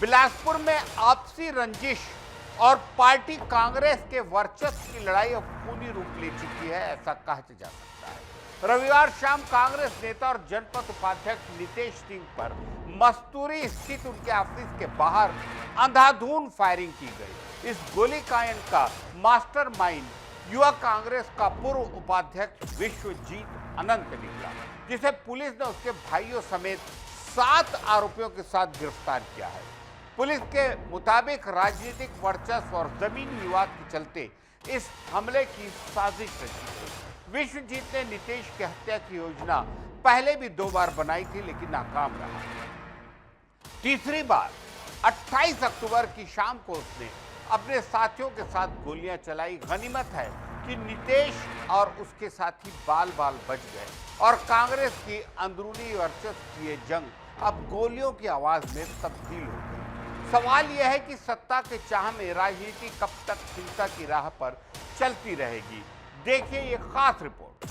बिलासपुर में आपसी रंजिश और पार्टी कांग्रेस के वर्चस्व की लड़ाई अब पूरी रूप ले चुकी है, ऐसा कहा जा सकता है। रविवार शाम कांग्रेस नेता और जनपद उपाध्यक्ष नितेश सिंह पर मस्तूरी स्थित उनके ऑफिस के बाहर अंधाधुंध फायरिंग की गई। इस गोलीकांड का मास्टरमाइंड युवा कांग्रेस का पूर्व उपाध्यक्ष विश्वजीत अनंत निकला, जिसे पुलिस ने उसके भाइयों समेत 7 आरोपियों के साथ गिरफ्तार किया है। पुलिस के मुताबिक राजनीतिक वर्चस्व और जमीनी विवाद के चलते इस हमले की साजिश रची थी। विश्वजीत ने नितेश की हत्या की योजना पहले भी 2 बार बनाई थी, लेकिन नाकाम रहा। तीसरी बार 28 अक्टूबर की शाम को उसने अपने साथियों के साथ गोलियां चलाई। गनीमत है कि नितेश और उसके साथी बाल बाल बच गए और कांग्रेस की अंदरूनी वर्चस्व की ये जंग अब गोलियों की आवाज में तब्दील हो गई। सवाल यह है कि सत्ता के चाह में राजनीति कब तक हिंसा की राह पर चलती रहेगी। देखिए ये खास रिपोर्ट।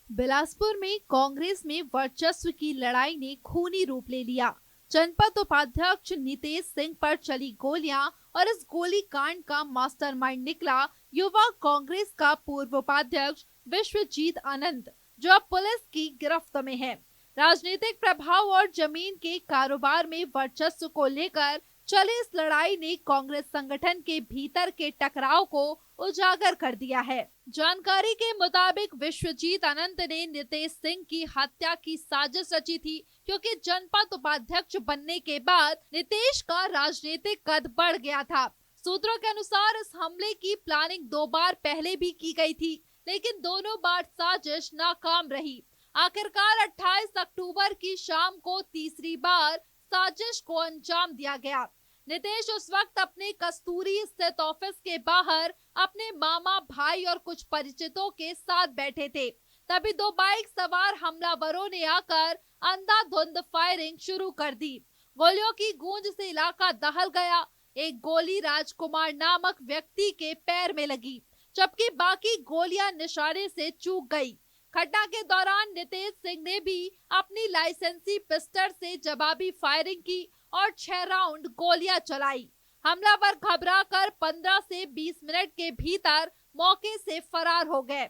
बिलासपुर में कांग्रेस में वर्चस्व की लड़ाई ने खूनी रूप ले लिया। जनपद उपाध्यक्ष नितेश सिंह पर चली गोलियां और इस गोली कांड का मास्टरमाइंड निकला युवा कांग्रेस का पूर्व उपाध्यक्ष विश्वजीत अनंत, जो अब पुलिस की गिरफ्त में है। राजनीतिक प्रभाव और जमीन के कारोबार में वर्चस्व को लेकर चले इस लड़ाई ने कांग्रेस संगठन के भीतर के टकराव को उजागर कर दिया है। जानकारी के मुताबिक विश्वजीत अनंत ने नितेश सिंह की हत्या की साजिश रची थी, क्योंकि जनपद उपाध्यक्ष बनने के बाद नितेश का राजनीतिक कद बढ़ गया था। सूत्रों के अनुसार इस हमले की प्लानिंग 2 बार पहले भी की गई थी, लेकिन दोनों बार साजिश नाकाम रही। आखिरकार 28 अक्टूबर की शाम को तीसरी बार साजिश को अंजाम दिया गया। नितेश उस वक्त अपने कस्तूरी स्थित ऑफिस के बाहर अपने मामा, भाई और कुछ परिचितों के साथ बैठे थे। तभी 2 बाइक सवार हमलावरों ने आकर अंधाधुंध फायरिंग शुरू कर दी। गोलियों की गूंज से इलाका दहल गया। एक गोली राजकुमार नामक व्यक्ति के पैर में लगी, जबकि बाकी गोलियां निशाने से चूक गई। घटना के दौरान नितेश सिंह ने भी अपनी लाइसेंसी पिस्टल से जवाबी फायरिंग की और 6 राउंड गोलियां चलाई। हमलावर घबराकर 15 से 20 मिनट के भीतर मौके से फरार हो गए।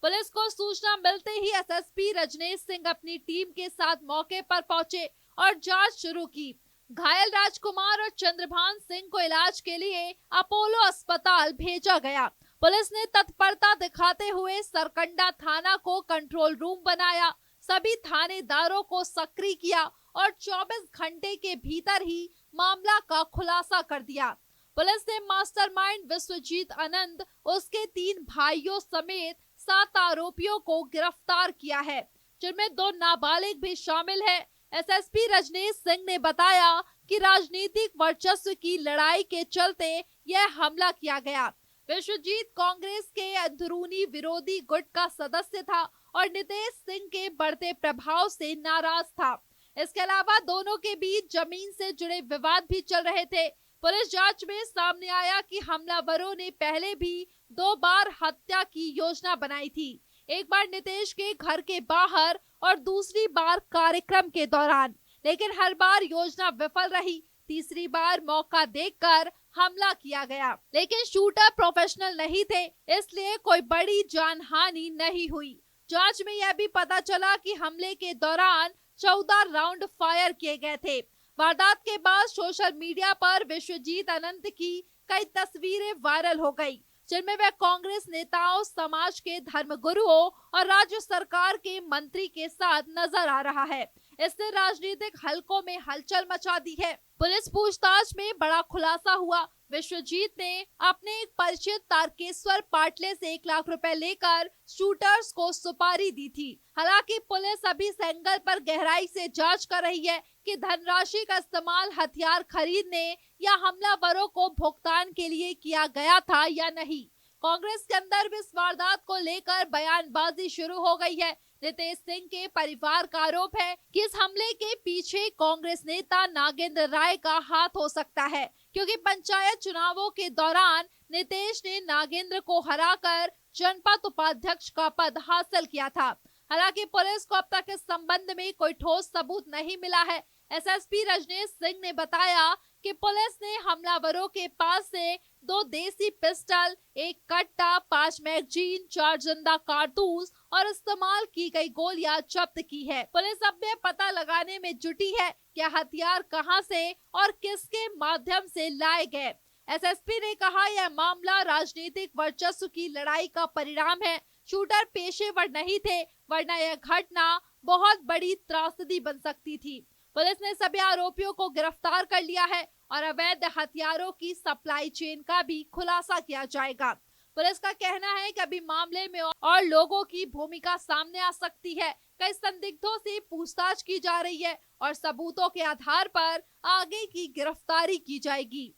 पुलिस को सूचना मिलते ही एसएसपी रजनीश सिंह अपनी टीम के साथ मौके पर पहुंचे और जांच शुरू की। घायल राजकुमार और चंद्रभान सिंह को इलाज के लिए अपोलो अस्पताल भेजा गया। पुलिस ने तत्परता दिखाते हुए सरकंडा थाना को कंट्रोल रूम बनाया, सभी थानेदारों को सक्रिय किया और 24 घंटे के भीतर ही मामला का खुलासा कर दिया। पुलिस ने मास्टरमाइंड विश्वजीत अनंत, उसके 3 भाइयों समेत 7 आरोपियों को गिरफ्तार किया है, जिनमें 2 नाबालिग भी शामिल है। एसएसपी रजनीश सिंह ने बताया कि राजनीतिक वर्चस्व की लड़ाई के चलते यह हमला किया गया। विश्वजीत कांग्रेस के अंदरूनी विरोधी गुट का सदस्य था और नितेश सिंह के बढ़ते प्रभाव से नाराज था। इसके अलावा दोनों के बीच जमीन से जुड़े विवाद भी चल रहे थे। पुलिस जांच में सामने आया कि हमलावरों ने पहले भी 2 बार हत्या की योजना बनाई थी, एक बार नितेश के घर के बाहर और दूसरी बार कार्यक्रम के दौरान, लेकिन हर बार योजना विफल रही। तीसरी बार मौका देखकर हमला किया गया, लेकिन शूटर प्रोफेशनल नहीं थे, इसलिए कोई बड़ी जानहानि नहीं हुई। जांच में यह भी पता चला कि हमले के दौरान 14 राउंड फायर किए गए थे। वारदात के बाद सोशल मीडिया पर विश्वजीत अनंत की कई तस्वीरें वायरल हो गई, जिनमें वह कांग्रेस नेताओं, समाज के धर्मगुरुओं और राज्य सरकार के मंत्री के साथ नजर आ रहा है। इसने राजनीतिक हलकों में हलचल मचा दी है। पुलिस पूछताछ में बड़ा खुलासा हुआ। विश्वजीत ने अपने एक परिचित तारकेश्वर पाटले से 1 लाख रुपए लेकर शूटर्स को सुपारी दी थी। हालांकि पुलिस अभी इस एंगल पर गहराई से जांच कर रही है कि धनराशि का इस्तेमाल हथियार खरीदने या हमलावरों को भुगतान के लिए किया गया था या नहीं। कांग्रेस के अंदर भी इस वारदात को लेकर बयानबाजी शुरू हो गई है। नितेश सिंह के परिवार का आरोप है कि इस हमले के पीछे कांग्रेस नेता नागेंद्र राय का हाथ हो सकता है, क्योंकि पंचायत चुनावों के दौरान नितेश ने नागेंद्र को हराकर जनपद उपाध्यक्ष का पद हासिल किया था। हालांकि पुलिस को अब तक इस संबंध में कोई ठोस सबूत नहीं मिला है, एसएसपी रजनीश सिंह ने बताया कि पुलिस ने हमलावरों के पास से 2 देसी पिस्टल, 1 कट्टा, 5 मैगजीन, 4 जिंदा कारतूस और इस्तेमाल की गई गोलियां जब्त की है। पुलिस अब यह पता लगाने में जुटी है कि हथियार कहां से और किसके माध्यम से लाए गए। एसएसपी ने कहा, यह मामला राजनीतिक वर्चस्व की लड़ाई का परिणाम है। शूटर पेशेवर नहीं थे, वरना यह घटना बहुत बड़ी त्रासदी बन सकती थी। पुलिस ने सभी आरोपियों को गिरफ्तार कर लिया है और अवैध हथियारों की सप्लाई चेन का भी खुलासा किया जाएगा। पुलिस का कहना है कि अभी मामले में और लोगों की भूमिका सामने आ सकती है। कई संदिग्धों से पूछताछ की जा रही है और सबूतों के आधार पर आगे की गिरफ्तारी की जाएगी।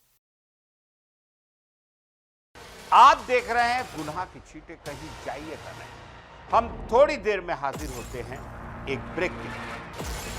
आप देख रहे हैं गुनाह की छींटे कहीं जाइएगा नहीं। हम थोड़ी देर में हाजिर होते हैं एक ब्रेक के लिए।